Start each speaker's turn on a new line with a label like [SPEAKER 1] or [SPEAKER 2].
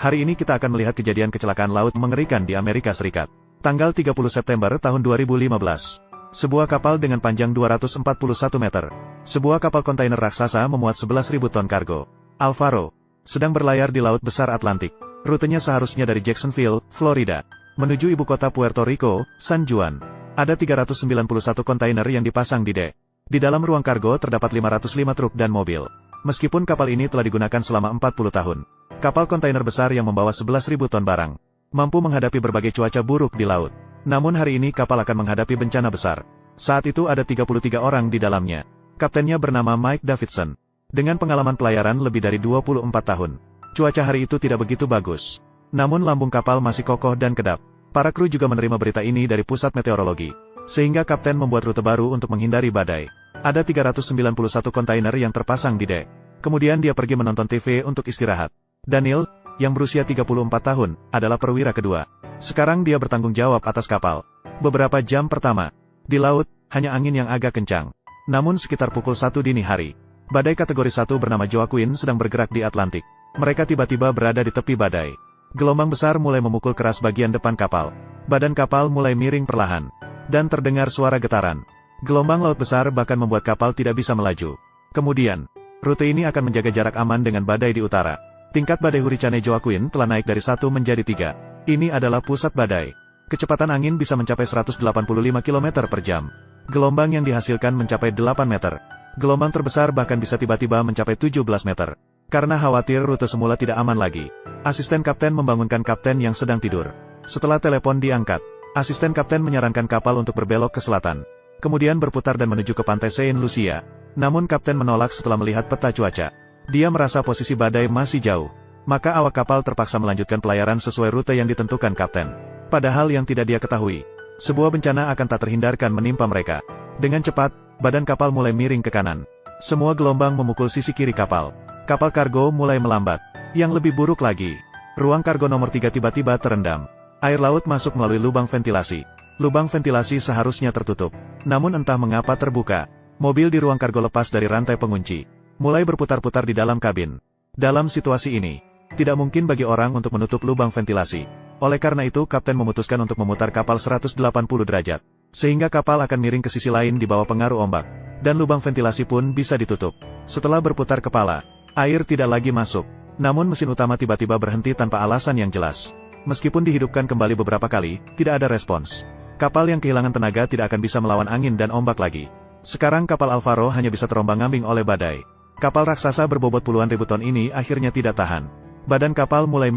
[SPEAKER 1] Hari ini kita akan melihat kejadian kecelakaan laut mengerikan di Amerika Serikat. Tanggal 30 September tahun 2015. Sebuah kapal dengan panjang 241 meter. Sebuah kapal kontainer raksasa memuat 11.000 ton kargo. Alvaro sedang berlayar di Laut Besar Atlantik. Rutenya seharusnya dari Jacksonville, Florida, menuju ibu kota Puerto Rico, San Juan. Ada 391 kontainer yang dipasang di dek. Di dalam ruang kargo terdapat 505 truk dan mobil. Meskipun kapal ini telah digunakan selama 40 tahun, kapal kontainer besar yang membawa 11.000 ton barang, mampu menghadapi berbagai cuaca buruk di laut. Namun hari ini kapal akan menghadapi bencana besar. Saat itu ada 33 orang di dalamnya. Kaptennya bernama Mike Davidson. Dengan pengalaman pelayaran lebih dari 24 tahun. Cuaca hari itu tidak begitu bagus. Namun lambung kapal masih kokoh dan kedap. Para kru juga menerima berita ini dari pusat meteorologi. Sehingga kapten membuat rute baru untuk menghindari badai. Ada 391 kontainer yang terpasang di dek. Kemudian dia pergi menonton TV untuk istirahat. Daniel, yang berusia 34 tahun, adalah perwira kedua. Sekarang dia bertanggung jawab atas kapal. Beberapa jam pertama, di laut, hanya angin yang agak kencang. Namun sekitar pukul 1 dini hari, badai kategori 1 bernama Joaquin sedang bergerak di Atlantik. Mereka tiba-tiba berada di tepi badai. Gelombang besar mulai memukul keras bagian depan kapal. Badan kapal mulai miring perlahan. Dan terdengar suara getaran. Gelombang laut besar bahkan membuat kapal tidak bisa melaju. Kemudian, rute ini akan menjaga jarak aman dengan badai di utara. Tingkat badai Hurricane Joaquin telah naik dari 1 menjadi 3. Ini adalah pusat badai. Kecepatan angin bisa mencapai 185 km per jam. Gelombang yang dihasilkan mencapai 8 meter. Gelombang terbesar bahkan bisa tiba-tiba mencapai 17 meter. Karena khawatir rute semula tidak aman lagi, asisten kapten membangunkan kapten yang sedang tidur. Setelah telepon diangkat, asisten kapten menyarankan kapal untuk berbelok ke selatan. Kemudian berputar dan menuju ke pantai Saint Lucia. Namun kapten menolak setelah melihat peta cuaca. Dia merasa posisi badai masih jauh. Maka awak kapal terpaksa melanjutkan pelayaran sesuai rute yang ditentukan kapten. Padahal yang tidak dia ketahui, sebuah bencana akan tak terhindarkan menimpa mereka. Dengan cepat, badan kapal mulai miring ke kanan. Semua gelombang memukul sisi kiri kapal. Kapal kargo mulai melambat. Yang lebih buruk lagi, ruang kargo nomor 3 tiba-tiba terendam. Air laut masuk melalui lubang ventilasi. Lubang ventilasi seharusnya tertutup. Namun entah mengapa terbuka. Mobil di ruang kargo lepas dari rantai pengunci. Mulai berputar-putar di dalam kabin. Dalam situasi ini, tidak mungkin bagi orang untuk menutup lubang ventilasi. Oleh karena itu kapten memutuskan untuk memutar kapal 180 derajat. Sehingga kapal akan miring ke sisi lain di bawah pengaruh ombak. Dan lubang ventilasi pun bisa ditutup. Setelah berputar kepala, air tidak lagi masuk. Namun mesin utama tiba-tiba berhenti tanpa alasan yang jelas. Meskipun dihidupkan kembali beberapa kali, tidak ada respons. Kapal yang kehilangan tenaga tidak akan bisa melawan angin dan ombak lagi. Sekarang kapal Alvaro hanya bisa terombang-ambing oleh badai. Kapal raksasa berbobot puluhan ribu ton ini akhirnya tidak tahan. Badan kapal mulai miring.